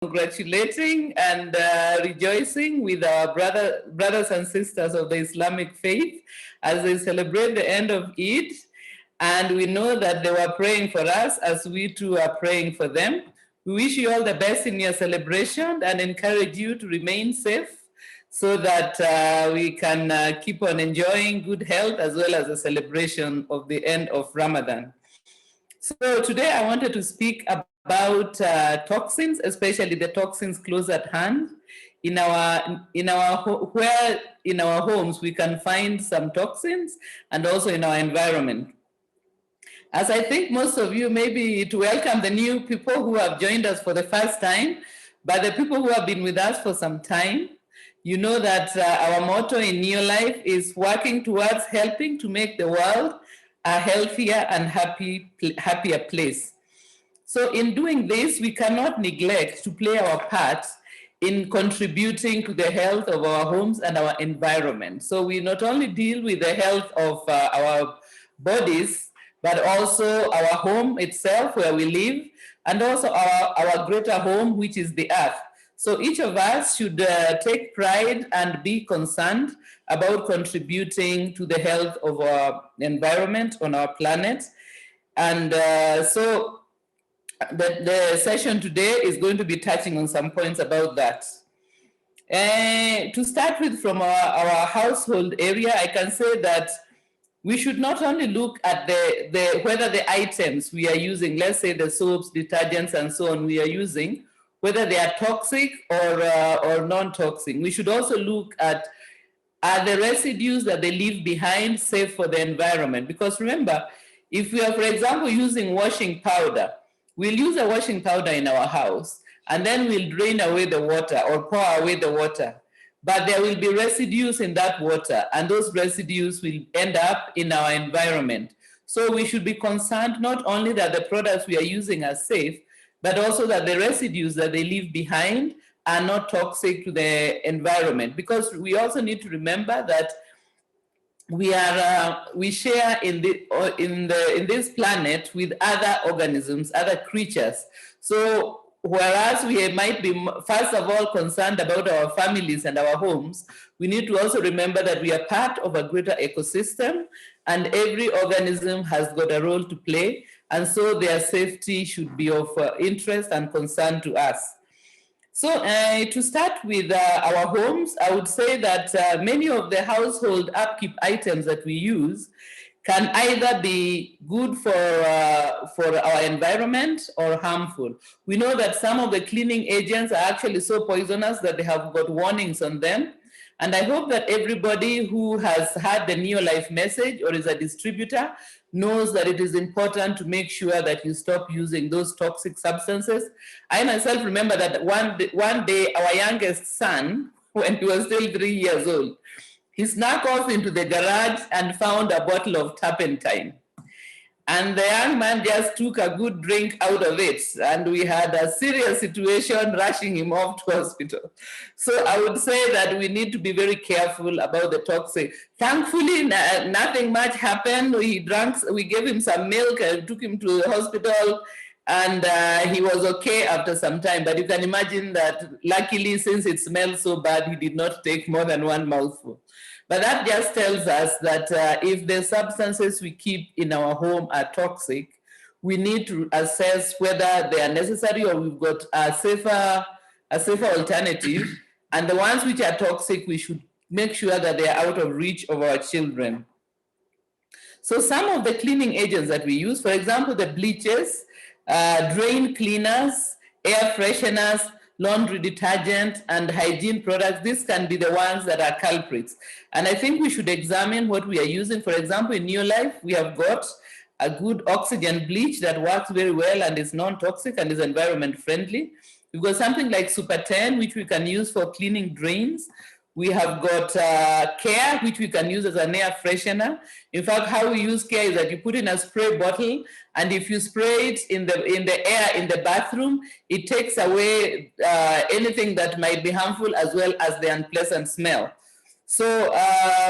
congratulating and rejoicing with our brothers and sisters of the Islamic faith as they celebrate the end of Eid. And we know that they were praying for us as we too are praying for them. We wish you all the best in your celebration and encourage you to remain safe so that we can keep on enjoying good health as well as the celebration of the end of Ramadan. So today I wanted to speak about toxins, especially the toxins close at hand. In our homes we can find some toxins, and also in our environment. As I think most of you, maybe to welcome the new people who have joined us for the first time, but the people who have been with us for some time, you know that our motto in New Life is working towards helping to make the world a healthier and happier place. So in doing this, we cannot neglect to play our part in contributing to the health of our homes and our environment. So we not only deal with the health of our bodies, but also our home itself where we live, and also our greater home, which is the earth. So each of us should take pride and be concerned about contributing to the health of our environment on our planet. And so the session today is going to be touching on some points about that. To start with, from our household area, I can say that we should not only look at whether the items we are using, let's say the soaps, detergents, and so on we are using, whether they are toxic or non-toxic. We should also look at, are the residues that they leave behind safe for the environment? Because remember, if we are, for example, using washing powder, we'll use a washing powder in our house, and then we'll drain away the water or pour away the water. But there will be residues in that water, and those residues will end up in our environment. So we should be concerned not only that the products we are using are safe, but also that the residues that they leave behind are not toxic to the environment. Because we also need to remember that we share in this planet with other organisms, other creatures. So whereas we might be first of all concerned about our families and our homes, we need to also remember that we are part of a greater ecosystem, and every organism has got a role to play, and so their safety should be of interest and concern to us. So to start with our homes, I would say that many of the household upkeep items that we use can either be good for our environment or harmful. We know that some of the cleaning agents are actually so poisonous that they have got warnings on them. And I hope that everybody who has had the Neolife message or is a distributor knows that it is important to make sure that you stop using those toxic substances. I myself remember that one day our youngest son, when he was still 3 years old, he snuck off into the garage and found a bottle of turpentine. And the young man just took a good drink out of it, and we had a serious situation rushing him off to hospital. So I would say that we need to be very careful about the toxic. Thankfully, nothing much happened. We gave him some milk and took him to the hospital, and he was okay after some time. But you can imagine that luckily, since it smelled so bad, he did not take more than one mouthful. But that just tells us that if the substances we keep in our home are toxic, we need to assess whether they are necessary or we've got a safer alternative. And the ones which are toxic, we should make sure that they are out of reach of our children. So some of the cleaning agents that we use, for example, the bleaches, drain cleaners, air fresheners, laundry detergent, and hygiene products, these can be the ones that are culprits. And I think we should examine what we are using. For example, in New Life, we have got a good oxygen bleach that works very well and is non-toxic and is environment friendly. We've got something like Super 10, which we can use for cleaning drains. We have got Care, which we can use as an air freshener. In fact, how we use Care is that you put in a spray bottle, and if you spray it in the air in the bathroom, it takes away anything that might be harmful as well as the unpleasant smell. So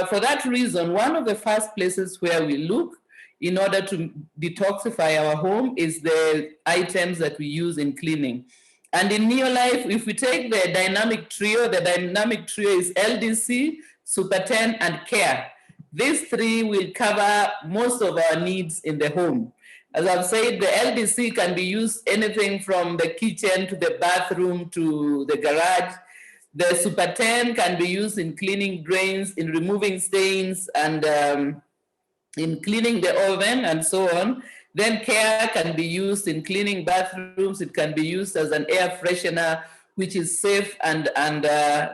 for that reason, one of the first places where we look in order to detoxify our home is the items that we use in cleaning. And in Neolife, if we take the dynamic trio is LDC, Super 10, and Care. These three will cover most of our needs in the home. As I've said, the LDC can be used anything from the kitchen to the bathroom to the garage. The Super 10 can be used in cleaning drains, in removing stains, and in cleaning the oven and so on. Then Care can be used in cleaning bathrooms. It can be used as an air freshener, which is safe and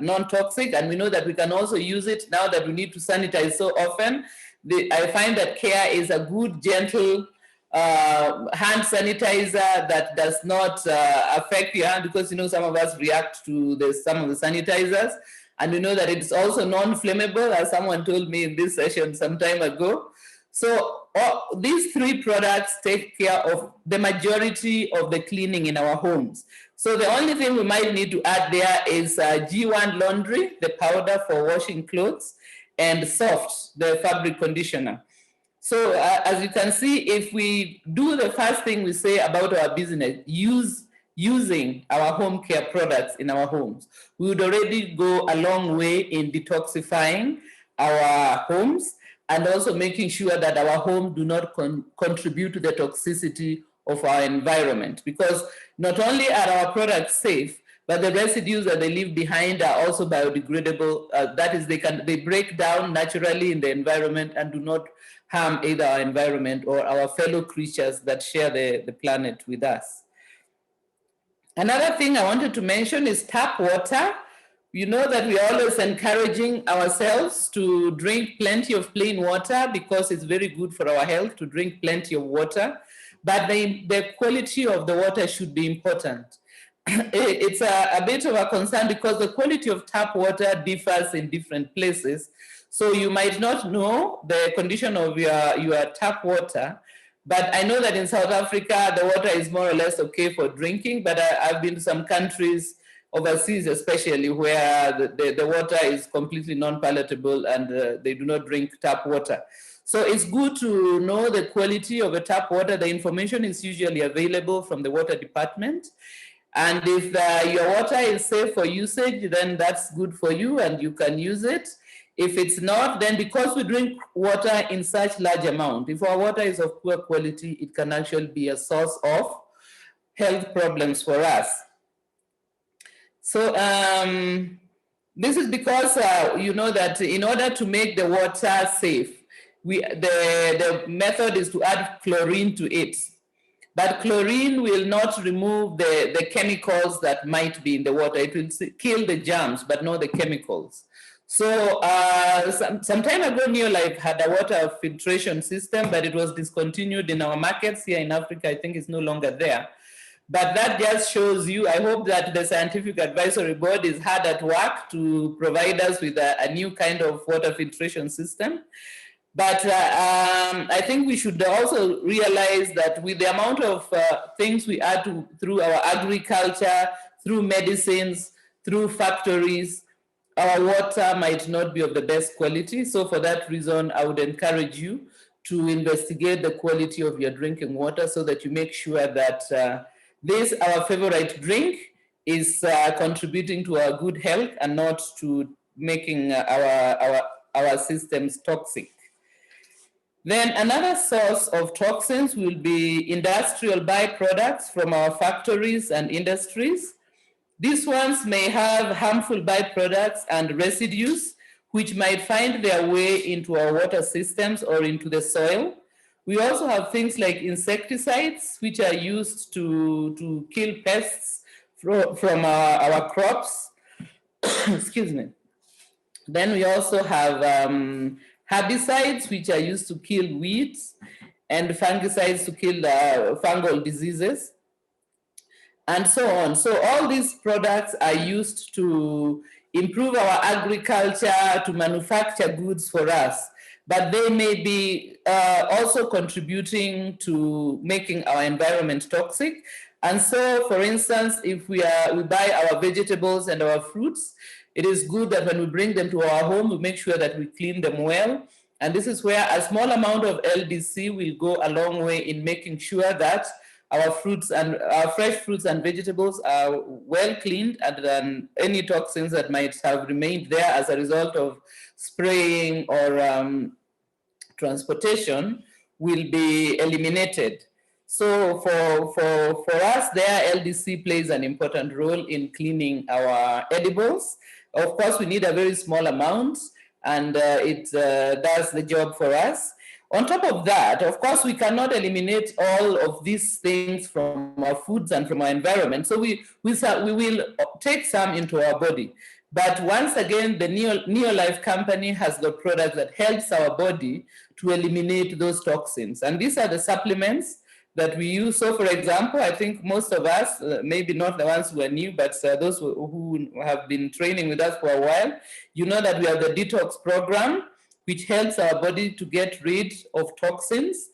non-toxic. And we know that we can also use it now that we need to sanitize so often. I find that Care is a good, gentle hand sanitizer that does not affect your hand, because some of us react to some of the sanitizers. And we know that it's also non-flammable, as someone told me in this session some time ago. So these three products take care of the majority of the cleaning in our homes. So the only thing we might need to add there is G1 laundry, the powder for washing clothes, and Soft, the fabric conditioner. So as you can see, if we do the first thing we say about our business, using our home care products in our homes, we would already go a long way in detoxifying our homes and also making sure that our home do not contribute to the toxicity of our environment. Because not only are our products safe, but the residues that they leave behind are also biodegradable. That is, they break down naturally in the environment and do not harm either our environment or our fellow creatures that share the planet with us. Another thing I wanted to mention is tap water. You know that we are always encouraging ourselves to drink plenty of plain water because it's very good for our health to drink plenty of water. But the quality of the water should be important. It's a bit of a concern because the quality of tap water differs in different places. So you might not know the condition of your tap water, but I know that in South Africa, the water is more or less okay for drinking, but I've been to some countries overseas, especially where the water is completely non-palatable and they do not drink tap water. So it's good to know the quality of the tap water. The information is usually available from the water department. And if your water is safe for usage, then that's good for you and you can use it. If it's not, then because we drink water in such large amount, if our water is of poor quality, it can actually be a source of health problems for us. So this is because you know that in order to make the water safe, the method is to add chlorine to it. But chlorine will not remove the chemicals that might be in the water. It will kill the germs, but not the chemicals. So some time ago, Neolife had a water filtration system, but it was discontinued in our markets here in Africa. I think it's no longer there. But that just shows you, I hope that the Scientific Advisory Board is hard at work to provide us with a new kind of water filtration system. But I think we should also realize that with the amount of things we add through our agriculture, through medicines, through factories, our water might not be of the best quality. So for that reason, I would encourage you to investigate the quality of your drinking water so that you make sure that this, our favorite drink, is contributing to our good health and not to making our systems toxic. Then another source of toxins will be industrial byproducts from our factories and industries. These ones may have harmful byproducts and residues which might find their way into our water systems or into the soil. We also have things like insecticides, which are used to kill pests from our crops. Excuse me. Then we also have herbicides, which are used to kill weeds, and fungicides to kill fungal diseases, and so on. So all these products are used to improve our agriculture, to manufacture goods for us, but they may be also contributing to making our environment toxic. And so, for instance, if we buy our vegetables and our fruits, it is good that when we bring them to our home, we make sure that we clean them well. And this is where a small amount of LDC will go a long way in making sure that our fruits and our fresh fruits and vegetables are well cleaned, and then any toxins that might have remained there as a result of spraying or transportation will be eliminated. So for us there, LDC plays an important role in cleaning our edibles. Of course, we need a very small amount, and it does the job for us. On top of that, of course, we cannot eliminate all of these things from our foods and from our environment. So we will take some into our body. But once again, the Neolife company has got products that helps our body to eliminate those toxins. And these are the supplements that we use. So for example, I think most of us, maybe not the ones who are new, but those who have been training with us for a while, you know that we have the detox program, which helps our body to get rid of toxins.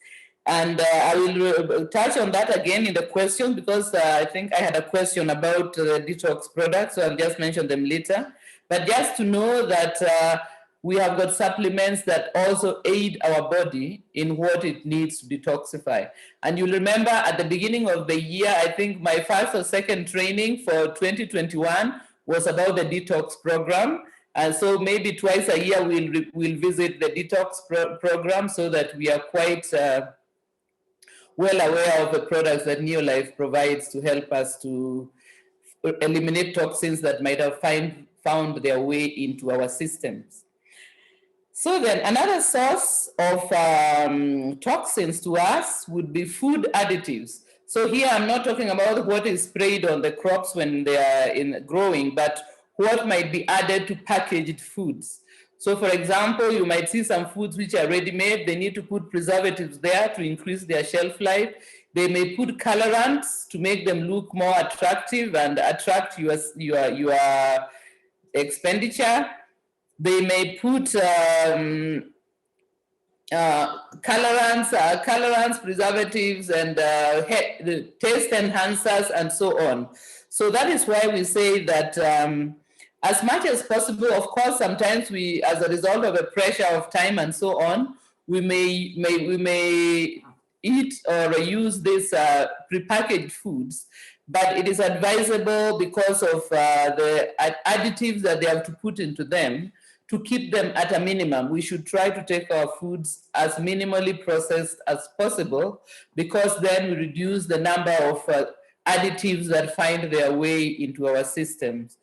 And I will touch on that again in the question, because I think I had a question about the detox products, so I'll just mention them later. But just to know that we have got supplements that also aid our body in what it needs to detoxify. And you'll remember at the beginning of the year, I think my first or second training for 2021 was about the detox program. And so maybe twice a year we'll visit the detox program, so that we are quite well aware of the products that Neolife provides to help us to eliminate toxins that might have found their way into our systems. So then another source of toxins to us would be food additives. So here I'm not talking about what is sprayed on the crops when they are growing, but what might be added to packaged foods. So for example, you might see some foods which are ready-made. They need to put preservatives there to increase their shelf life. They may put colorants to make them look more attractive and attract your expenditure. They may put colorants, preservatives, and taste enhancers, and so on. So that is why we say that as much as possible, of course, sometimes we, as a result of a pressure of time and so on, we may eat or use these prepackaged foods, but it is advisable, because of the additives that they have to put into them, to keep them at a minimum. We should try to take our foods as minimally processed as possible, because then we reduce the number of additives that find their way into our systems.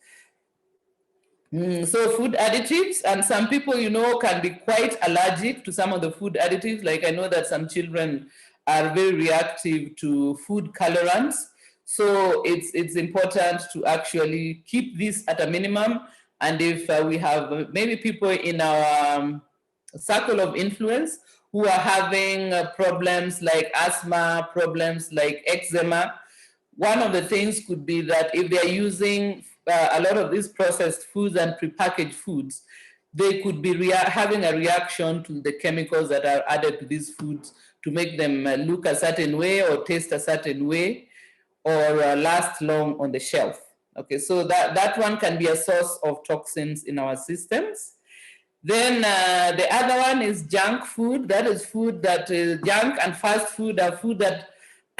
So food additives, and some people, can be quite allergic to some of the food additives. Like I know that some children are very reactive to food colorants. So it's important to actually keep this at a minimum. And if we have maybe people in our circle of influence who are having problems like asthma, problems like eczema, one of the things could be that if they're using a lot of these processed foods and prepackaged foods, they could be having a reaction to the chemicals that are added to these foods to make them look a certain way or taste a certain way or last long on the shelf. Okay, so that one can be a source of toxins in our systems. Then the other one is junk food. That is food that is junk, and fast food are food that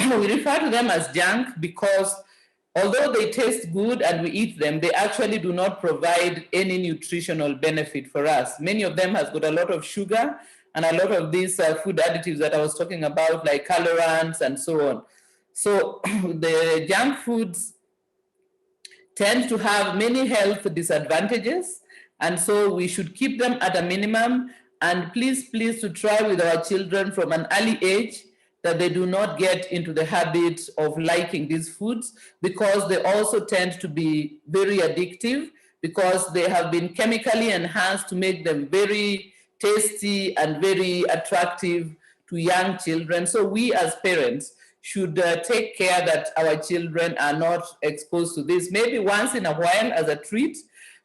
we refer to them as junk because although they taste good and we eat them, they actually do not provide any nutritional benefit for us. Many of them has got a lot of sugar and a lot of these food additives that I was talking about, like colorants and so on. So the junk foods tend to have many health disadvantages, and so we should keep them at a minimum. And please to try with our children from an early age that they do not get into the habit of liking these foods, because they also tend to be very addictive, because they have been chemically enhanced to make them very tasty and very attractive to young children. So we as parents should take care that our children are not exposed to this, maybe once in a while as a treat,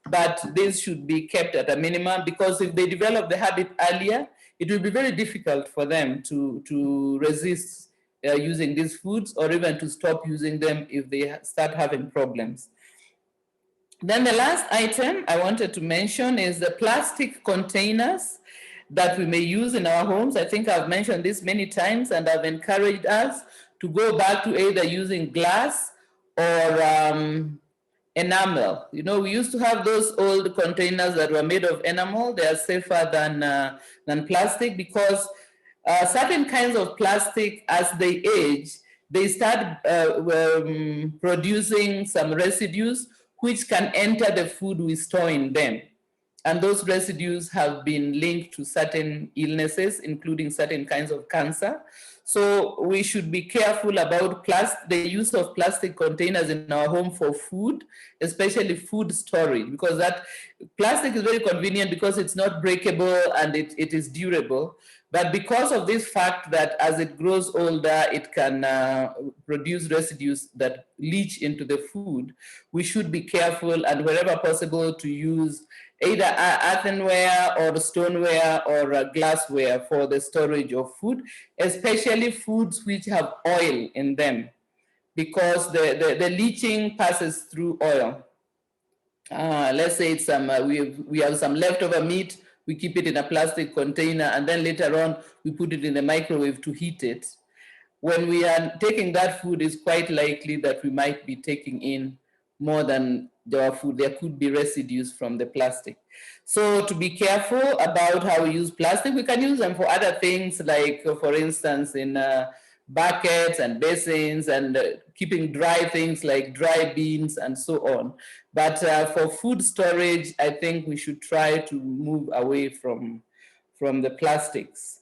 but this should be kept at a minimum, because if they develop the habit earlier, it will be very difficult for them to resist using these foods, or even to stop using them if they start having problems. Then the last item I wanted to mention is the plastic containers that we may use in our homes. I think I've mentioned this many times, and I've encouraged us to go back to either using glass or enamel. You know, we used to have those old containers that were made of enamel. They are safer than plastic because certain kinds of plastic, as they age, they start producing some residues which can enter the food we store in them. And those residues have been linked to certain illnesses, including certain kinds of cancer. So we should be careful about the use of plastic containers in our home for food, especially food storage, because that plastic is very convenient because it's not breakable and it is durable. But because of this fact that as it grows older, it can produce residues that leach into the food, we should be careful and wherever possible to use either earthenware or stoneware or glassware for the storage of food, especially foods which have oil in them, because the leaching passes through oil. Let's say it's we have some leftover meat, we keep it in a plastic container, and then later on we put it in the microwave to heat it. When we are taking that food, it's quite likely that we might be taking in more than our food. There could be residues from the plastic. So to be careful about how we use plastic, we can use them for other things, like for instance in buckets and basins, and keeping dry things like dry beans and so on. But for food storage, I think we should try to move away from the plastics.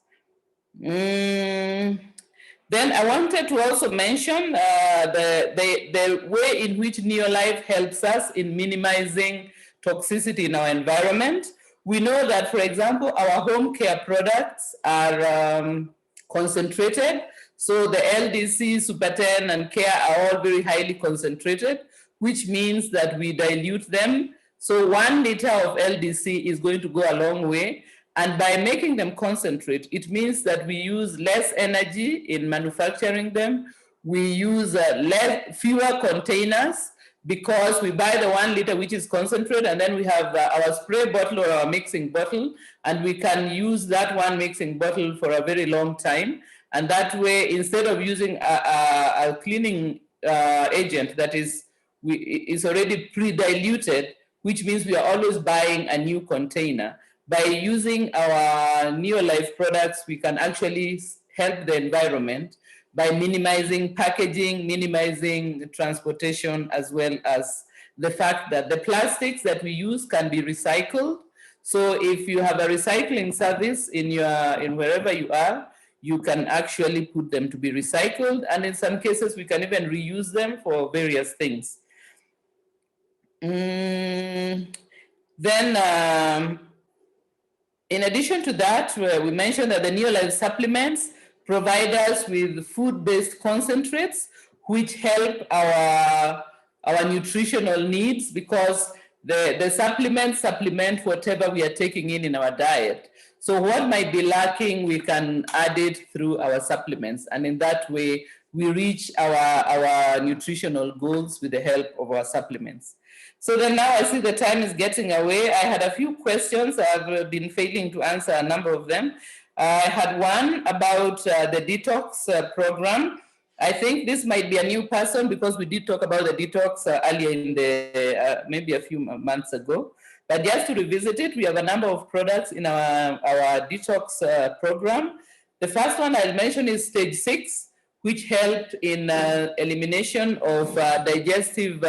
Then I wanted to also mention the way in which Neolife helps us in minimizing toxicity in our environment. We know that, for example, our home care products are concentrated. So the LDC, Super 10, and Care are all very highly concentrated, which means that we dilute them. So 1 liter of LDC is going to go a long way. And by making them concentrate, it means that we use less energy in manufacturing them. We use fewer containers because we buy the 1 liter, which is concentrate, and then we have our spray bottle or our mixing bottle, and we can use that one mixing bottle for a very long time. And that way, instead of using a cleaning agent that is already pre-diluted, which means we are always buying a new container. By using our Neolife products, we can actually help the environment by minimizing packaging, minimizing the transportation, as well as the fact that the plastics that we use can be recycled. So if you have a recycling service in wherever you are, you can actually put them to be recycled. And in some cases, we can even reuse them for various things. In addition to that, we mentioned that the Neolife supplements provide us with food-based concentrates, which help our nutritional needs, because the supplements supplement whatever we are taking in our diet. So what might be lacking, we can add it through our supplements. And in that way, we reach our nutritional goals with the help of our supplements. So then now I see the time is getting away. I had a few questions. I've been failing to answer a number of them. I had one about the detox program. I think this might be a new person because we did talk about the detox earlier in the, maybe a few months ago. But just to revisit it, we have a number of products in our detox program. The first one I'll mention is stage 6, which helped in elimination of digestive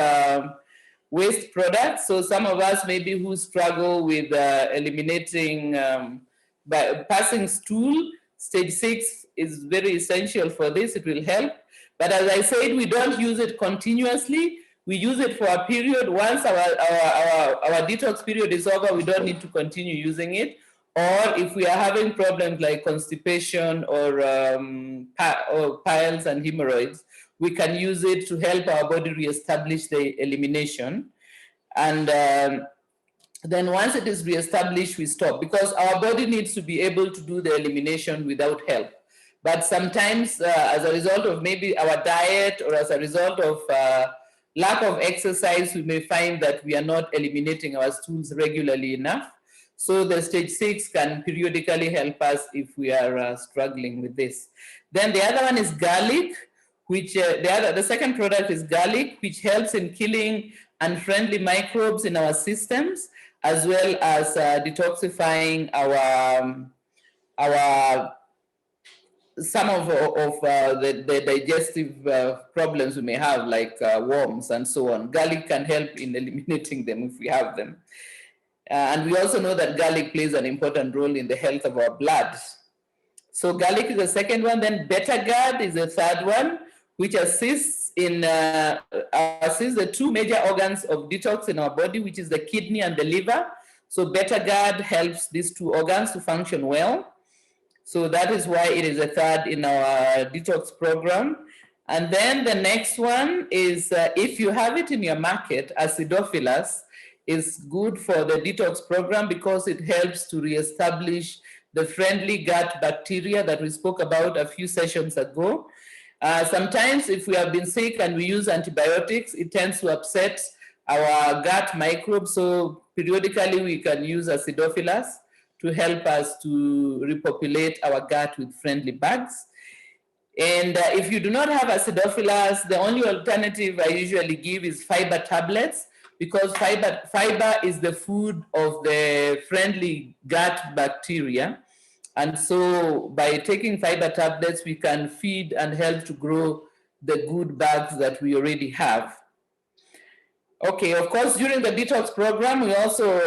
waste products. So some of us maybe who struggle with eliminating, by passing stool, stage 6 is very essential for this. It will help. But as I said, we don't use it continuously. We use it for a period. Once our detox period is over, we don't need to continue using it. Or if we are having problems like constipation or piles and hemorrhoids, we can use it to help our body reestablish the elimination. And then once it is reestablished, we stop, because our body needs to be able to do the elimination without help. But sometimes as a result of maybe our diet or as a result of lack of exercise, we may find that we are not eliminating our stools regularly enough. So the stage 6 can periodically help us if we are struggling with this. Then the other one is garlic, which the second product is garlic, which helps in killing unfriendly microbes in our systems, as well as detoxifying our some of the digestive problems we may have, like worms and so on. Garlic can help in eliminating them if we have them. And we also know that garlic plays an important role in the health of our blood. So garlic is the second one. Then beta-GAD is the third one, which assists the two major organs of detox in our body, which is the kidney and the liver. So beta-GAD helps these two organs to function well. So that is why it is a third in our detox program. And then the next one is, if you have it in your market, acidophilus is good for the detox program because it helps to reestablish the friendly gut bacteria that we spoke about a few sessions ago. Sometimes if we have been sick and we use antibiotics, it tends to upset our gut microbes. So periodically we can use acidophilus to help us to repopulate our gut with friendly bugs. And if you do not have acidophilus, the only alternative I usually give is fiber tablets, because fiber is the food of the friendly gut bacteria. And so by taking fiber tablets, we can feed and help to grow the good bugs that we already have. Okay, of course, during the detox program, we also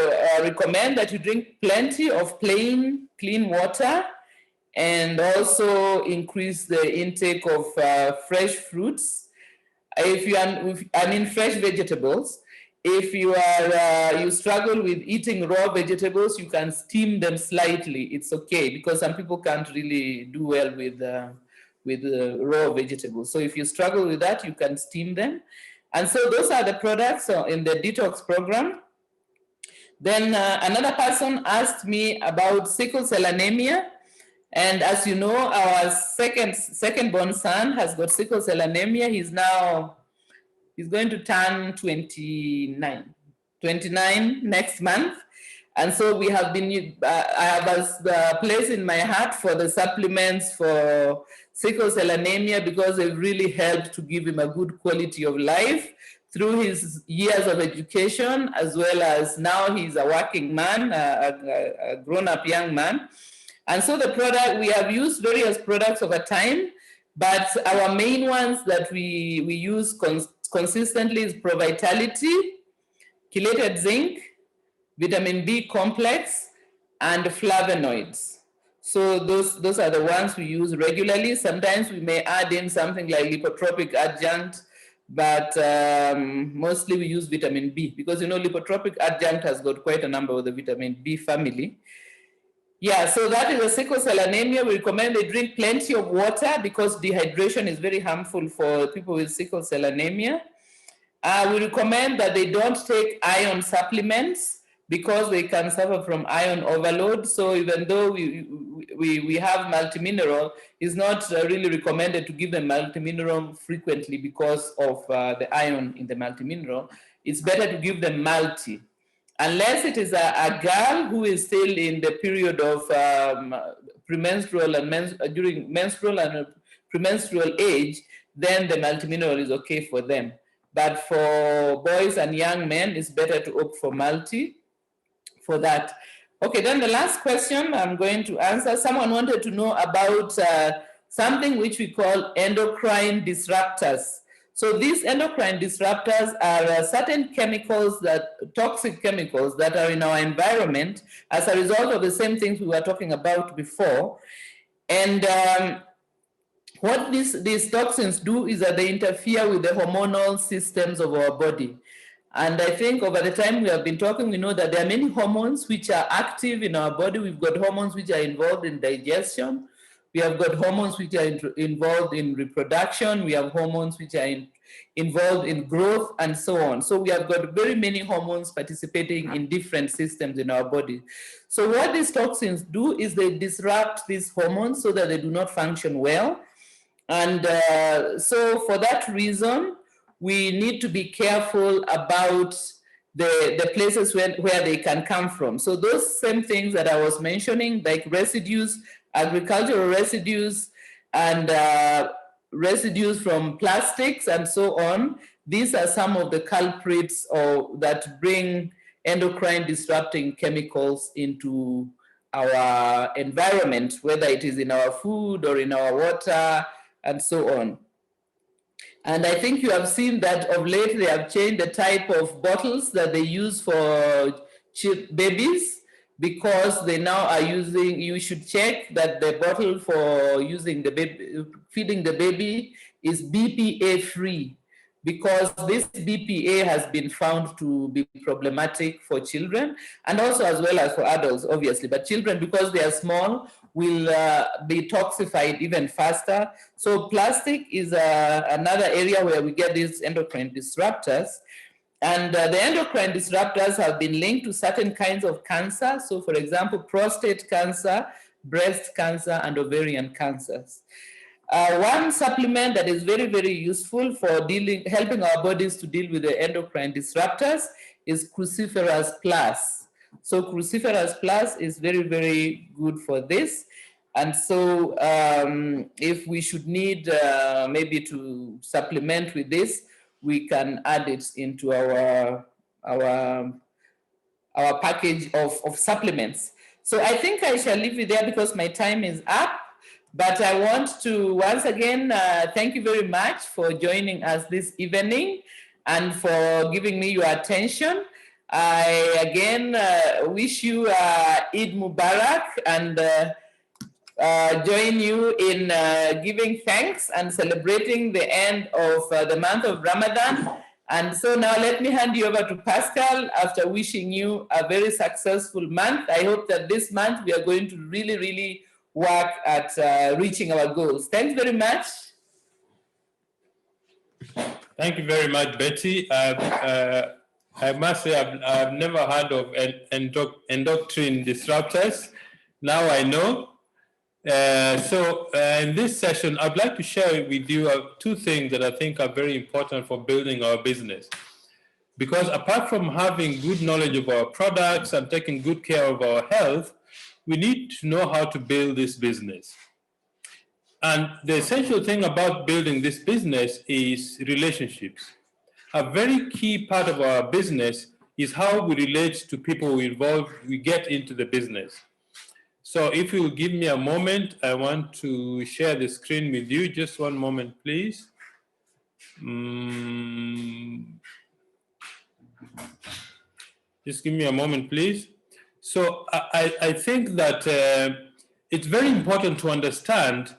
recommend that you drink plenty of plain, clean water, and also increase the intake of fresh fruits. Fresh vegetables. If you struggle with eating raw vegetables, you can steam them slightly. It's okay, because some people can't really do well with raw vegetables. So if you struggle with that, you can steam them. And so those are the products in the detox program. Then another person asked me about sickle cell anemia. And as you know, our second-born son has got sickle cell anemia. He's going to turn 29 next month. And so we have been, I have a place in my heart for the supplements for sickle cell anemia, because they've really helped to give him a good quality of life through his years of education, as well as now he's a working man, a grown-up young man. And so we have used various products over time, but our main ones that we use consistently is Pro-Vitality, chelated zinc, vitamin B complex, and flavonoids. So those are the ones we use regularly. Sometimes we may add in something like lipotropic adjunct, but mostly we use vitamin B, because lipotropic adjunct has got quite a number of the vitamin B family. Yeah, so that is a sickle cell anemia. We recommend they drink plenty of water, because dehydration is very harmful for people with sickle cell anemia. We recommend that they don't take iron supplements, because they can suffer from iron overload. So even though we have multimineral, it's not really recommended to give them multimineral frequently because of the iron in the multimineral. It's better to give them multi. Unless it is a girl who is still in the period of premenstrual and during menstrual and premenstrual age, then the multimineral is okay for them. But for boys and young men, it's better to opt for multi for that. Okay, then the last question I'm going to answer. Someone wanted to know about something which we call endocrine disruptors. So these endocrine disruptors are certain chemicals, toxic chemicals that are in our environment as a result of the same things we were talking about before. And what these toxins do is that they interfere with the hormonal systems of our body. And I think over the time we have been talking, we know that there are many hormones which are active in our body. We've got hormones which are involved in digestion. We have got hormones which are involved in reproduction. We have hormones which are involved in growth and so on. So we have got very many hormones participating in different systems in our body. So what these toxins do is they disrupt these hormones so that they do not function well. And so for that reason, we need to be careful about the places where they can come from. So those same things that I was mentioning, like residues, agricultural residues, and residues from plastics and so on. These are some of the culprits that bring endocrine disrupting chemicals into our environment, whether it is in our food or in our water and so on. And I think you have seen that of late they have changed the type of bottles that they use for babies, because they now are using, you should check that the bottle for using the baby, feeding the baby is BPA free, because this BPA has been found to be problematic for children and also as well as for adults, obviously. But children, because they are small, will be toxified even faster. So plastic is another area where we get these endocrine disruptors. And the endocrine disruptors have been linked to certain kinds of cancer. So for example, prostate cancer, breast cancer, and ovarian cancers. One supplement that is very, very useful for helping our bodies to deal with the endocrine disruptors is Cruciferous Plus. So Cruciferous Plus is very, very good for this. And so if we should need maybe to supplement with this, we can add it into our package of supplements. So I think I shall leave it there because my time is up. But I want to once again thank you very much for joining us this evening and for giving me your attention. I again wish you Eid Mubarak and join you in giving thanks and celebrating the end of the month of Ramadan. And so now let me hand you over to Pascal after wishing you a very successful month. I hope that this month we are going to really, really work at reaching our goals. Thanks very much. Thank you very much, Betty. I must say I've never heard of endocrine disruptors. Now I know. So in this session, I'd like to share with you two things that I think are very important for building our business. Because apart from having good knowledge of our products and taking good care of our health, we need to know how to build this business. And the essential thing about building this business is relationships. A very key part of our business is how we relate to people we get into the business. So if you will give me a moment, I want to share the screen with you. Just one moment, please. Just give me a moment, please. So I think that it's very important to understand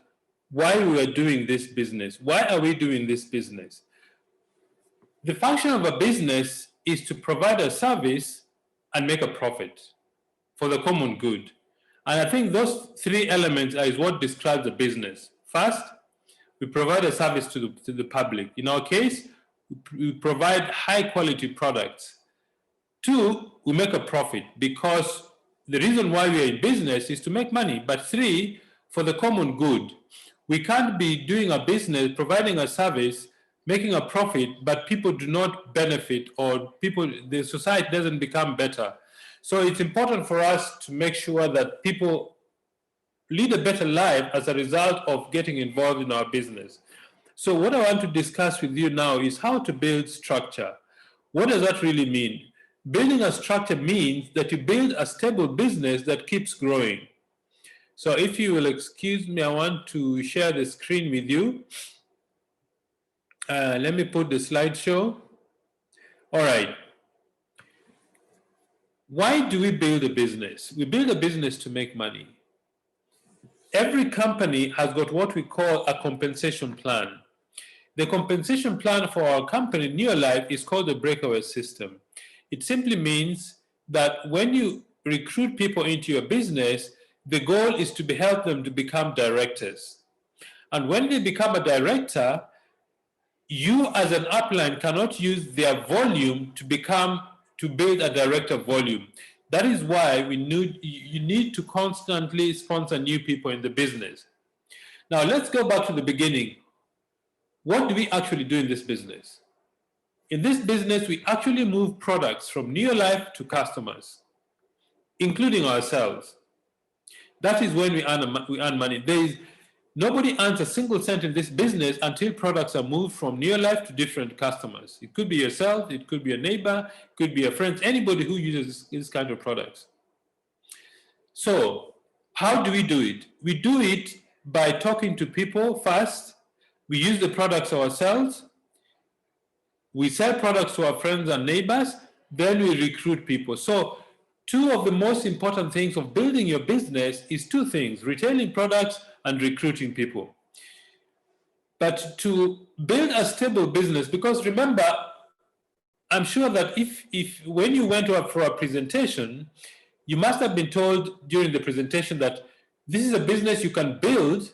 why we are doing this business. Why are we doing this business? The function of a business is to provide a service and make a profit for the common good. And I think those three elements is what describes a business. First, we provide a service to the public. In our case, we provide high quality products. Two, we make a profit because the reason why we are in business is to make money. But three, for the common good. We can't be doing a business, providing a service, making a profit, but people do not benefit or the society doesn't become better. So it's important for us to make sure that people lead a better life as a result of getting involved in our business. So what I want to discuss with you now is how to build structure. What does that really mean? Building a structure means that you build a stable business that keeps growing. So if you will excuse me, I want to share the screen with you. Let me put the slideshow. All right. Why do we build a business? We build a business to make money. Every company has got what we call a compensation plan. The compensation plan for our company, Neolife, is called the breakaway system. It simply means that when you recruit people into your business, the goal is to help them to become directors. And when they become a director, you as an upline cannot use their volume to build a director volume. That is why you need to constantly sponsor new people in the business. Now let's go back to the beginning. What do we actually do in this business? In this business, we actually move products from Neolife to customers, including ourselves. That is when we earn money. Nobody earns a single cent in this business until products are moved from near life to different customers. It could be yourself, it could be a neighbor, it could be a friend, anybody who uses this kind of products. So how do we do it? We do it by talking to people first. We use the products ourselves. We sell products to our friends and neighbors. Then we recruit people. So two of the most important things of building your business is two things: retailing products and recruiting people. But to build a stable business, because remember, I'm sure that if when you went up for a presentation, you must have been told during the presentation that this is a business you can build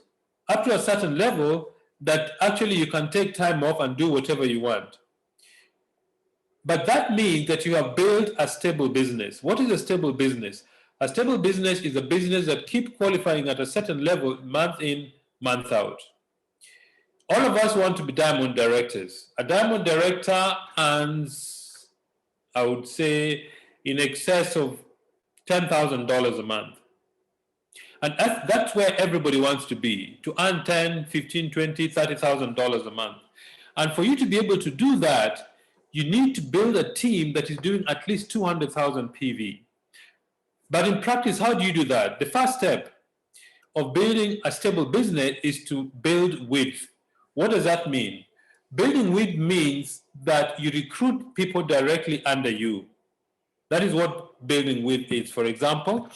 up to a certain level, that actually you can take time off and do whatever you want. But that means that you have built a stable business. What is a stable business? A stable business is a business that keeps qualifying at a certain level month in, month out. All of us want to be diamond directors. A diamond director earns, I would say, in excess of $10,000 a month. And that's where everybody wants to be, to earn $10,000, $15,000, $20,000, $30,000 a month. And for you to be able to do that, you need to build a team that is doing at least 200,000 PV. But in practice, how do you do that? The first step of building a stable business is to build width. What does that mean? Building width means that you recruit people directly under you. That is what building width is. For example,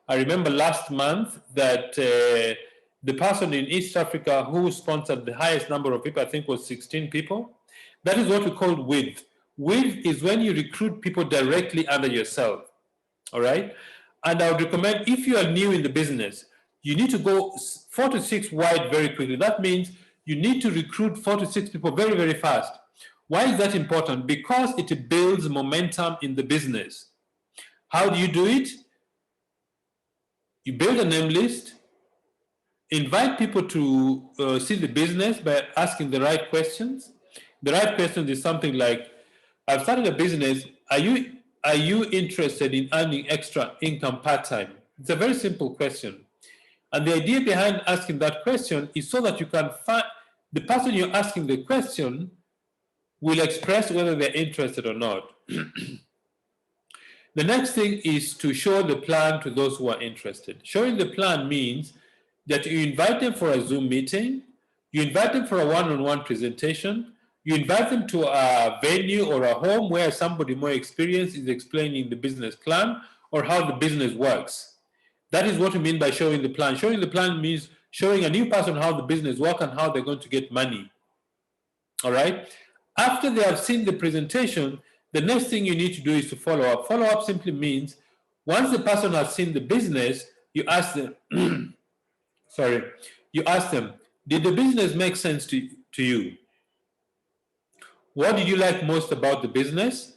I remember last month that the person in East Africa who sponsored the highest number of people, I think was 16 people. That is what we call width. Width is when you recruit people directly under yourself. All right? And I would recommend, if you are new in the business, you need to go 4 to 6 wide very quickly. That means you need to recruit 4 to 6 people very, very fast. Why is that important? Because it builds momentum in the business. How do you do it? You build a name list, invite people to see the business by asking the right questions. The right question is something like, I've started a business. Are you interested in earning extra income part-time? It's a very simple question. And the idea behind asking that question is so that you can find the person you're asking the question will express whether they're interested or not. The next thing is to show the plan to those who are interested. Showing the plan means that you invite them for a Zoom meeting, you invite them for a one-on-one presentation, you invite them to a venue or a home where somebody more experienced is explaining the business plan or how the business works. That is what we mean by showing the plan. Showing the plan means showing a new person how the business works and how they're going to get money. All right? After they have seen the presentation, the next thing you need to do is to follow up. Follow up simply means once the person has seen the business, you ask them, did the business make sense to you? What did you like most about the business?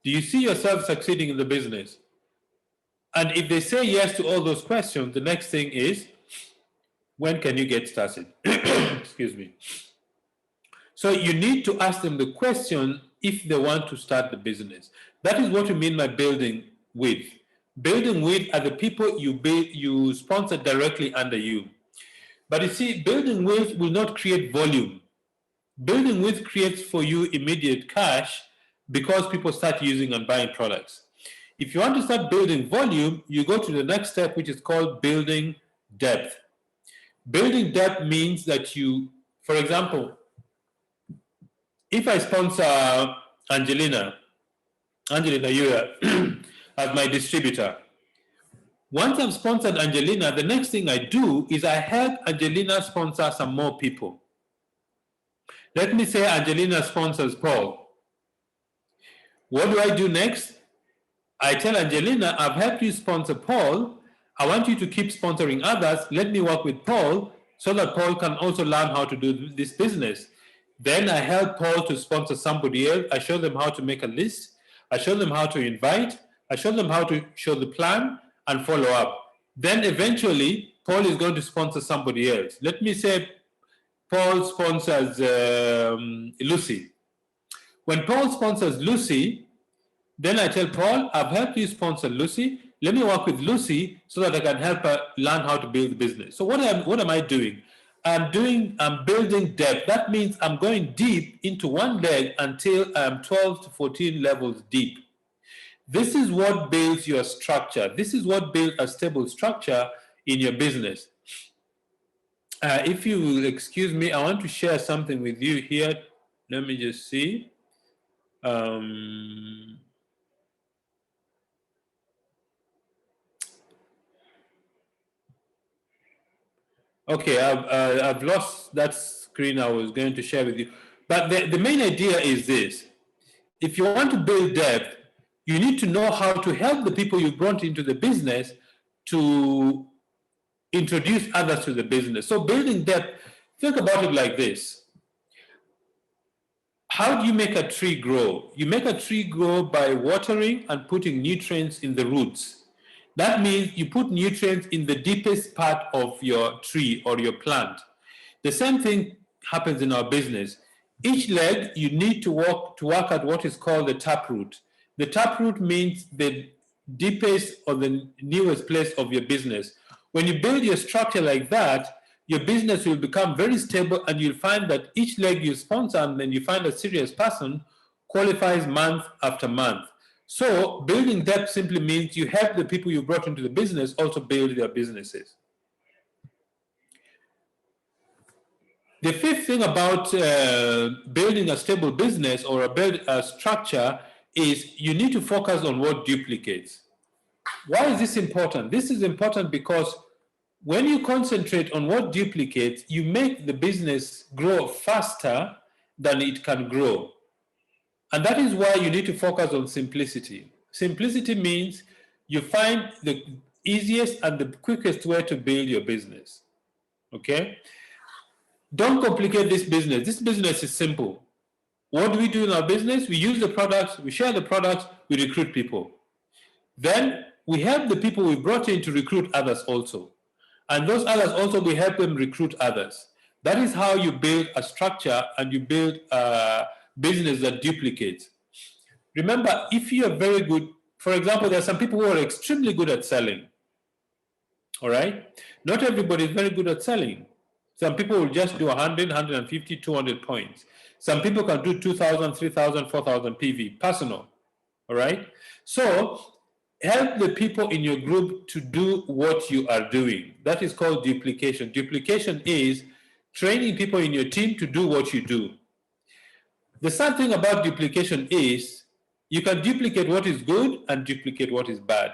Do you see yourself succeeding in the business? And if they say yes to all those questions, the next thing is, when can you get started? Excuse me. So you need to ask them the question if they want to start the business. That is what we mean by building with. Building with are the people you sponsor directly under you. But you see, building with will not create volume. Building with creates for you immediate cash because people start using and buying products. If you want to start building volume, you go to the next step, which is called building depth. Building depth means that you, for example, if I sponsor Angelina Yuya as my distributor, once I've sponsored Angelina, the next thing I do is I help Angelina sponsor some more people. Let me say Angelina sponsors Paul. What do I do next? I tell Angelina, I've helped you sponsor Paul. I want you to keep sponsoring others. Let me work with Paul so that Paul can also learn how to do this business. Then I help Paul to sponsor somebody else. I show them how to make a list. I show them how to invite. I show them how to show the plan and follow up. Then eventually, Paul is going to sponsor somebody else. Let me say Paul sponsors Lucy. When Paul sponsors Lucy, then I tell Paul, I've helped you sponsor Lucy. Let me work with Lucy so that I can help her learn how to build the business. So what am I doing? I'm building depth. That means I'm going deep into one leg until I'm 12 to 14 levels deep. This is what builds your structure. This is what builds a stable structure in your business. If you will excuse me, I want to share something with you here. Let me just see. Okay, I've lost that screen I was going to share with you. But the main idea is this. If you want to build depth, you need to know how to help the people you brought into the business to introduce others to the business. So building depth, think about it like this. How do you make a tree grow? You make a tree grow by watering and putting nutrients in the roots. That means you put nutrients in the deepest part of your tree or your plant. The same thing happens in our business. Each leg, you need to work at what is called the taproot. The taproot means the deepest or the newest place of your business. When you build your structure like that, your business will become very stable, and you'll find that each leg you sponsor and then you find a serious person qualifies month after month. So building depth simply means you help the people you brought into the business also build their businesses. The fifth thing about building a stable business or a structure is you need to focus on what duplicates. Why is this important? This is important because when you concentrate on what duplicates, you make the business grow faster than it can grow. And that is why you need to focus on simplicity. Simplicity means you find the easiest and the quickest way to build your business. Okay? Don't complicate this business. This business is simple. What do we do in our business? We use the products, we share the products, we recruit people. Then we help the people we brought in to recruit others also. And those others also, we help them recruit others. That is how you build a structure and you build a business that duplicates. Remember, if you are very good, for example, there are some people who are extremely good at selling. All right? Not everybody is very good at selling. Some people will just do 100, 150, 200 points. Some people can do 2,000, 3,000, 4,000 PV, personal. All right? So help the people in your group to do what you are doing. That is called duplication. Duplication is training people in your team to do what you do. The sad thing about duplication is you can duplicate what is good and duplicate what is bad.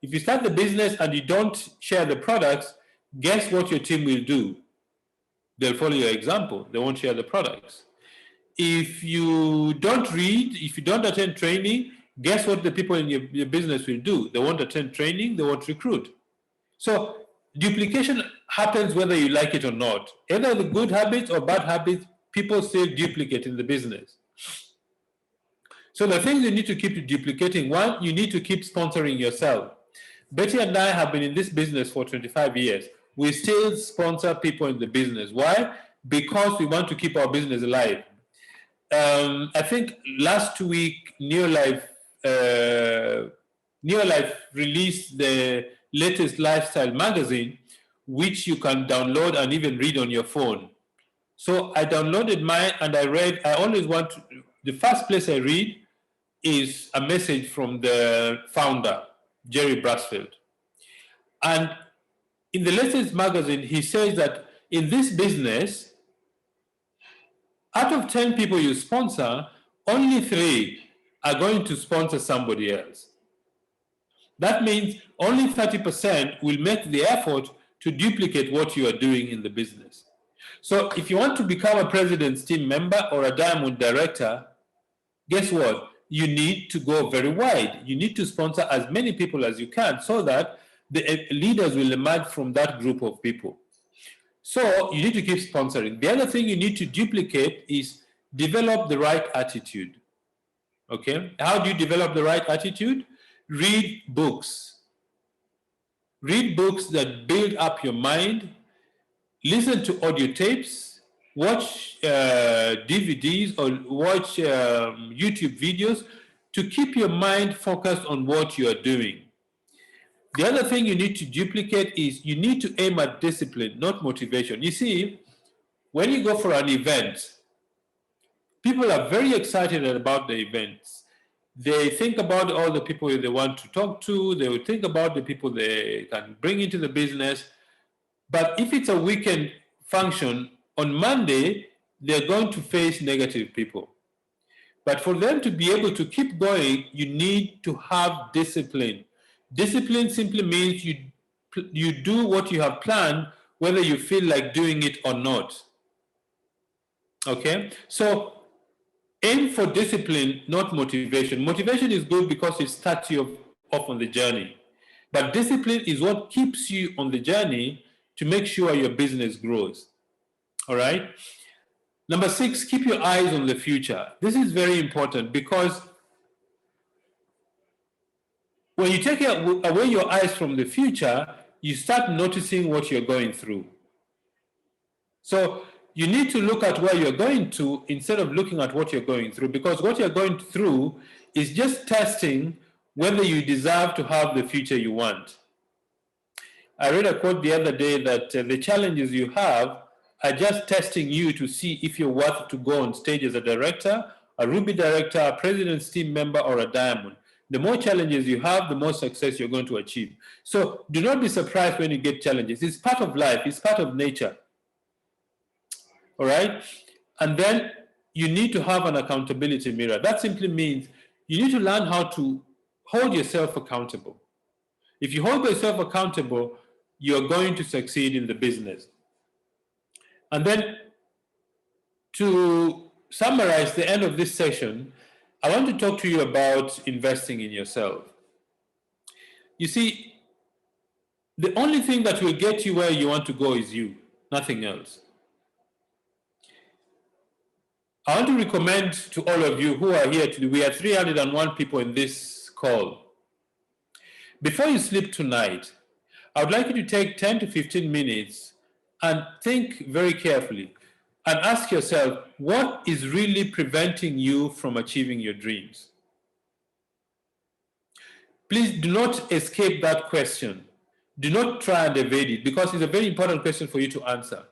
If you start the business and you don't share the products, guess what your team will do? They'll follow your example. They won't share the products. If you don't read, if you don't attend training, guess what the people in your business will do? They won't attend training, they won't recruit. So duplication happens whether you like it or not. Either the good habits or bad habits, people still duplicate in the business. So the things you need to keep duplicating, one, you need to keep sponsoring yourself. Betty and I have been in this business for 25 years. We still sponsor people in the business. Why? Because we want to keep our business alive. I think last week, Neolife released the latest lifestyle magazine, which you can download and even read on your phone. So I downloaded mine and I read. The first place I read is a message from the founder, Jerry Brasfield. And in the latest magazine, he says that in this business, out of 10 people you sponsor, only 3 are going to sponsor somebody else. That means only 30% will make the effort to duplicate what you are doing in the business. So if you want to become a president's team member or a diamond director, guess what? You need to go very wide. You need to sponsor as many people as you can so that the leaders will emerge from that group of people. So you need to keep sponsoring. The other thing you need to duplicate is develop the right attitude. Okay? How do you develop the right attitude? Read books. Read books that build up your mind. Listen to audio tapes. Watch DVDs or watch YouTube videos to keep your mind focused on what you are doing. The other thing you need to duplicate is you need to aim at discipline, not motivation. You see, when you go for an event, people are very excited about the events. They think about all the people they want to talk to. They will think about the people they can bring into the business. But if it's a weekend function, on Monday, they're going to face negative people. But for them to be able to keep going, you need to have discipline. Discipline simply means you do what you have planned, whether you feel like doing it or not. Okay? So aim for discipline, not motivation. Motivation is good because it starts you off on the journey. But discipline is what keeps you on the journey to make sure your business grows. All right? Number 6, keep your eyes on the future. This is very important because when you take away your eyes from the future, you start noticing what you're going through. So you need to look at where you're going to instead of looking at what you're going through, because what you're going through is just testing whether you deserve to have the future you want. I read a quote the other day that the challenges you have are just testing you to see if you're worth to go on stage as a director, a Ruby director, a president's team member, or a diamond. The more challenges you have, the more success you're going to achieve. So do not be surprised when you get challenges. It's part of life. It's part of nature. All right? And then you need to have an accountability mirror. That simply means you need to learn how to hold yourself accountable. If you hold yourself accountable, you're going to succeed in the business. And then to summarize the end of this session, I want to talk to you about investing in yourself. You see, the only thing that will get you where you want to go is you, nothing else. I want to recommend to all of you who are here today, we are 301 people in this call. Before you sleep tonight, I would like you to take 10 to 15 minutes and think very carefully and ask yourself, what is really preventing you from achieving your dreams? Please do not escape that question. Do not try and evade it, because it's a very important question for you to answer.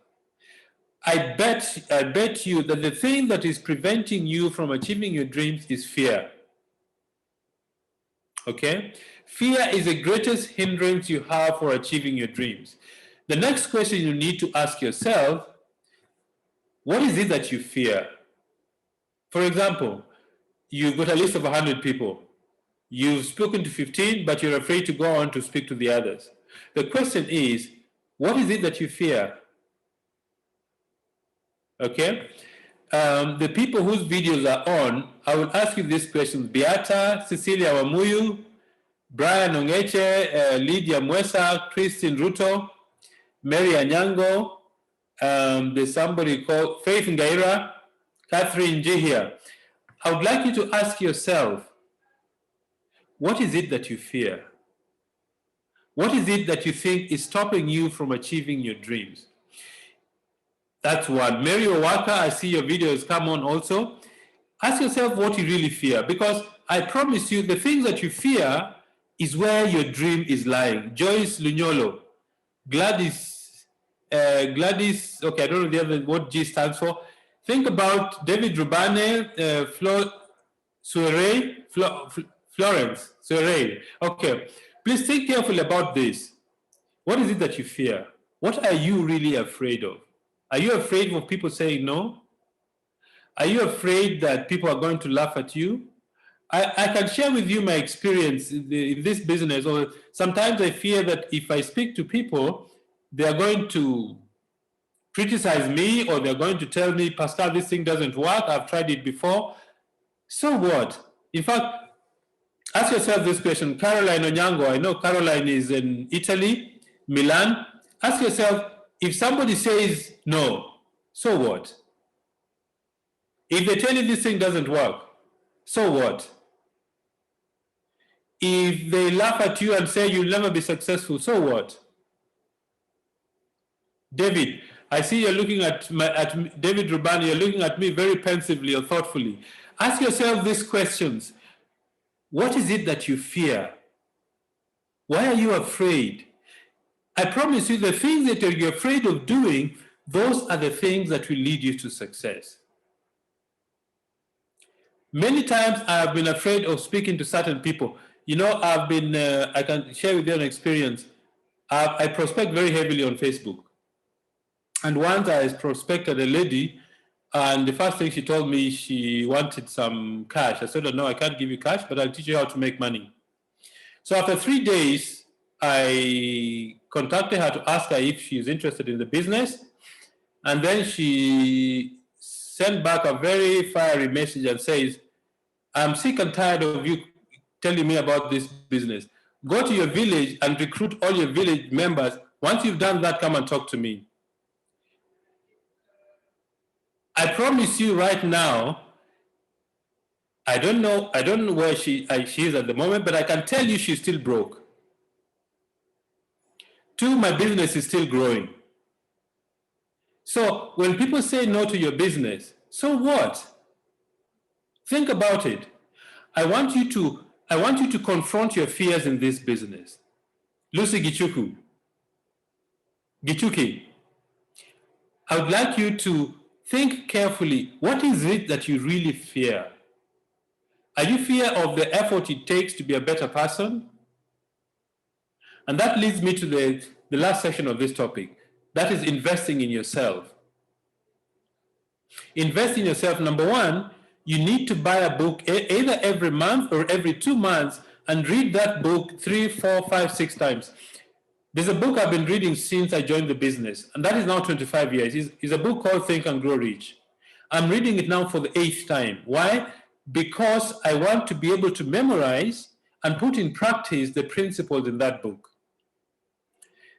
I bet you that the thing that is preventing you from achieving your dreams is fear. Okay? Fear is the greatest hindrance you have for achieving your dreams. The next question you need to ask yourself, what is it that you fear? For example, you've got a list of 100 people. You've spoken to 15, but you're afraid to go on to speak to the others. The question is, what is it that you fear? Okay? The people whose videos are on, I will ask you these questions. Beata, Cecilia Wamuyu, Brian Ongeche, Lydia Mwesa, Christine Ruto, Mary Anyango, there's somebody called Faith Ngaira, Catherine Jihia. I would like you to ask yourself, what is it that you fear? What is it that you think is stopping you from achieving your dreams? That's one. Mary Owaka, I see your videos come on also. Ask yourself what you really fear, because I promise you the things that you fear is where your dream is lying. Joyce Lunyolo, Gladys, okay, I don't know the other, what G stands for. Think about David Rubane, Florence Suarez. Okay, please think carefully about this. What is it that you fear? What are you really afraid of? Are you afraid of people saying no? Are you afraid that people are going to laugh at you? I can share with you my experience in this business. Or sometimes I fear that if I speak to people, they are going to criticize me, or they're going to tell me, Pascal, this thing doesn't work. I've tried it before. So what? In fact, ask yourself this question. Caroline Onyango, I know Caroline is in Italy, Milan. Ask yourself, if somebody says no, so what? If they tell you this thing doesn't work, so what? If they laugh at you and say you'll never be successful, so what? David, I see you're looking at David Rubani, you're looking at me very pensively or thoughtfully. Ask yourself these questions. What is it that you fear? Why are you afraid? I promise you, the things that you're afraid of doing, those are the things that will lead you to success. Many times I've been afraid of speaking to certain people. I can share with you an experience. I prospect very heavily on Facebook. And once I prospected a lady, and the first thing she told me, she wanted some cash. I said, "Oh, no, I can't give you cash, but I'll teach you how to make money." So after 3 days, I contacted her to ask her if she's interested in the business. And then she sent back a very fiery message and says, "I'm sick and tired of you telling me about this business. Go to your village and recruit all your village members. Once you've done that, come and talk to me." I promise you right now, I don't know where she is at the moment, but I can tell you she's still broke. 2, my business is still growing. So when people say no to your business, so what? Think about it. I want you to confront your fears in this business. Lucy Gichuki, I would like you to think carefully. What is it that you really fear? Are you fear of the effort it takes to be a better person? And that leads me to the last section of this topic. That is investing in yourself. Invest in yourself. Number one, you need to buy a book either every month or every 2 months and read that book 3, 4, 5, 6 times. There's a book I've been reading since I joined the business, and that is now 25 years. It's a book called Think and Grow Rich. I'm reading it now for the 8th time. Why? Because I want to be able to memorize and put in practice the principles in that book.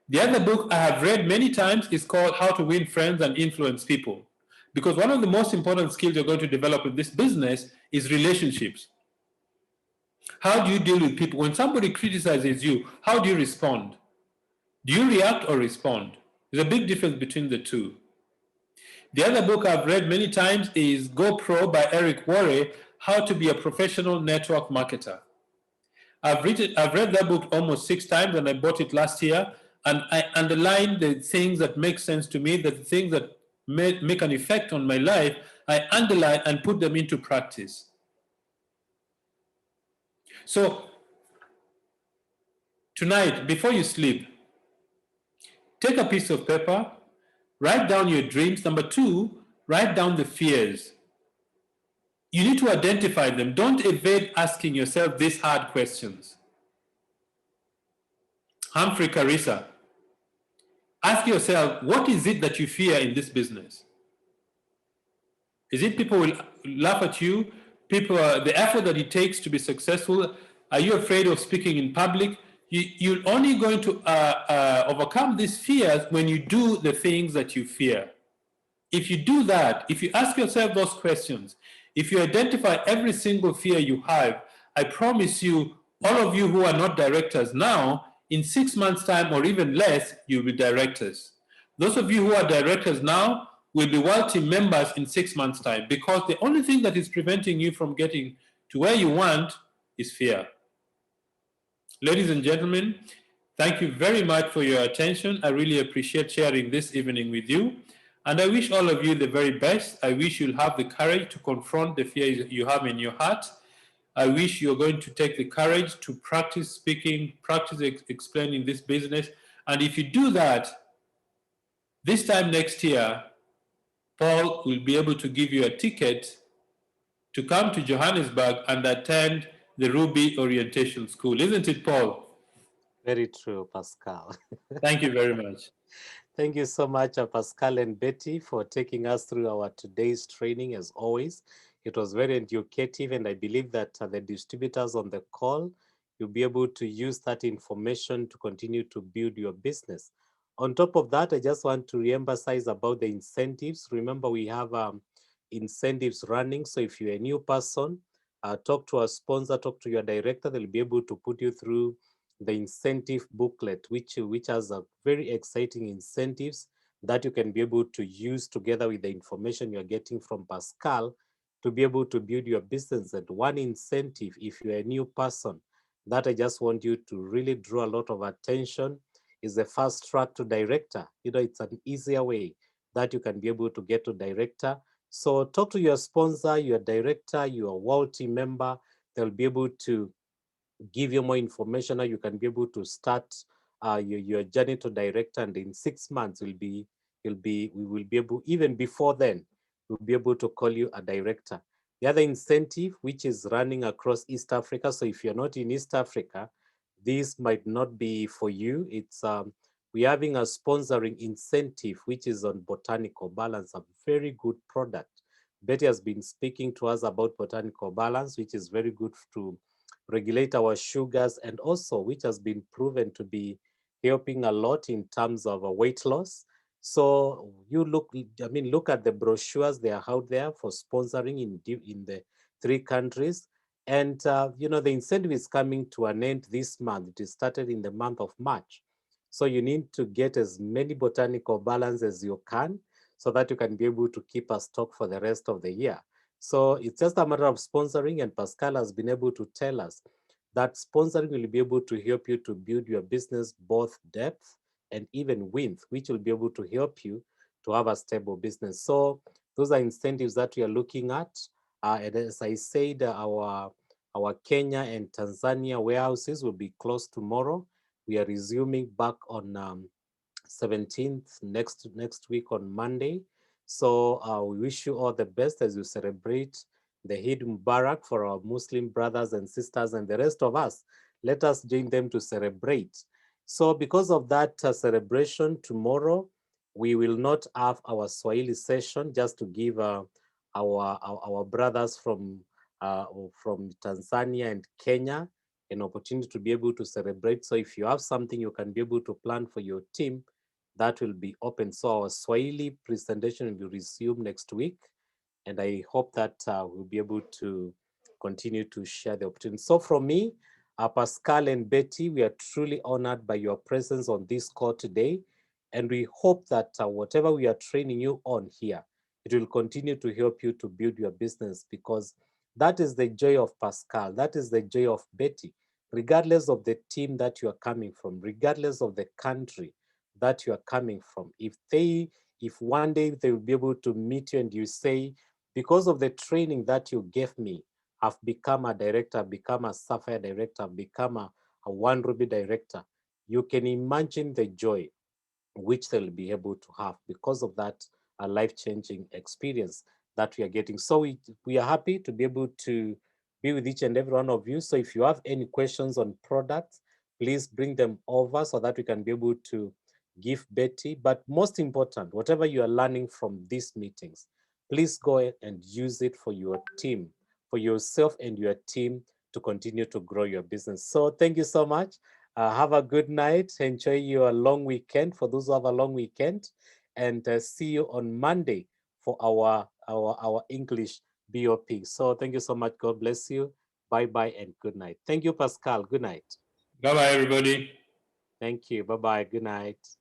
The other book I have read many times is called How to Win Friends and Influence People. Because one of the most important skills you're going to develop in this business is relationships. How do you deal with people? When somebody criticizes you, how do you respond? Do you react or respond? There's a big difference between the two. The other book I've read many times is Go Pro by Eric Worre, How to Be a Professional Network Marketer. I've read that book almost 6 times, and I bought it last year, and I underlined the things that make sense to me, the things that make an effect on my life. I underline and put them into practice. So tonight, before you sleep, take a piece of paper, write down your dreams. Number 2, write down the fears. You need to identify them. Don't evade asking yourself these hard questions. Humphrey Carissa, ask yourself, what is it that you fear in this business? Is it people will laugh at you? The effort that it takes to be successful? Are you afraid of speaking in public? You're only going to overcome these fears when you do the things that you fear. If you do that, if you ask yourself those questions, if you identify every single fear you have, I promise you, all of you who are not directors now, in 6 months' time or even less, you'll be directors. Those of you who are directors now will be world team members in 6 months' time, because the only thing that is preventing you from getting to where you want is fear. Ladies and gentlemen, thank you very much for your attention. I really appreciate sharing this evening with you. And I wish all of you the very best. I wish you'll have the courage to confront the fears you have in your heart. I wish you're going to take the courage to practice speaking, practice explaining this business. And if you do that, this time next year, Paul will be able to give you a ticket to come to Johannesburg and attend the Ruby Orientation School. Isn't it, Paul? Very true, Pascal. Thank you very much. Thank you so much, Pascal and Betty, for taking us through our today's training. As always, it was very educative, and I believe that the distributors on the call, you'll be able to use that information to continue to build your business. On top of that, I just want to re-emphasize about the incentives. Remember, we have incentives running. So if you're a new person, talk to a sponsor, talk to your director. They'll be able to put you through the incentive booklet, which has a very exciting incentives that you can be able to use together with the information you're getting from Pascal to be able to build your business. And one incentive, if you're a new person, that I just want you to really draw a lot of attention is the fast track to director. It's an easier way that you can be able to get to director. So talk to your sponsor, your director, your world team member. They'll be able to give you more information, or you can be able to start your journey to director. And in 6 months, we will be able, even before then, we'll be able to call you a director. The other incentive, which is running across East Africa. So if you're not in East Africa, this might not be for you. It's we're having a sponsoring incentive, which is on Botanical Balance, a very good product. Betty has been speaking to us about Botanical Balance, which is very good to regulate our sugars, and also which has been proven to be helping a lot in terms of weight loss. So look at the brochures they are out there for sponsoring in the 3 countries. And the incentive is coming to an end this month. It started in the month of March. So you need to get as many Botanical Balance as you can, so that you can be able to keep a stock for the rest of the year. So it's just a matter of sponsoring, and Pascal has been able to tell us that sponsoring will be able to help you to build your business both depth and even width, which will be able to help you to have a stable business. So those are incentives that we are looking at. And as I said, our Kenya and Tanzania warehouses will be closed tomorrow. We are resuming back on 17th next week on Monday. So we wish you all the best as you celebrate the Eid Mubarak for our Muslim brothers and sisters and the rest of us. Let us join them to celebrate. So because of that celebration tomorrow, we will not have our Swahili session, just to give our brothers from Tanzania and Kenya an opportunity to be able to celebrate. So if you have something you can be able to plan for your team, that will be open. So our Swahili presentation will resume next week, and I hope that we'll be able to continue to share the opportunity. So from me, Pascal and Betty, we are truly honored by your presence on this call today, and we hope that whatever we are training you on here, it will continue to help you to build your business, because that is the joy of Pascal, that is the joy of Betty, regardless of the team that you are coming from, regardless of the country that you are coming from. If one day they will be able to meet you and you say, because of the training that you gave me, I've become a director, I've become a Sapphire director, I've become a One Ruby director, you can imagine the joy which they'll be able to have because of that life-changing experience that we are getting. So we are happy to be able to be with each and every one of you. So if you have any questions on products, please bring them over so that we can be able to give Betty. But most important, whatever you are learning from these meetings, please go ahead and use it for your team, for yourself and your team, to continue to grow your business. So thank you so much. Have a good night. Enjoy your long weekend for those who have a long weekend, and see you on Monday for our English BOP. So thank you so much. God bless you. Bye bye and good night. Thank you, Pascal. Good night. Bye bye, everybody. Thank you. Bye bye. Good night.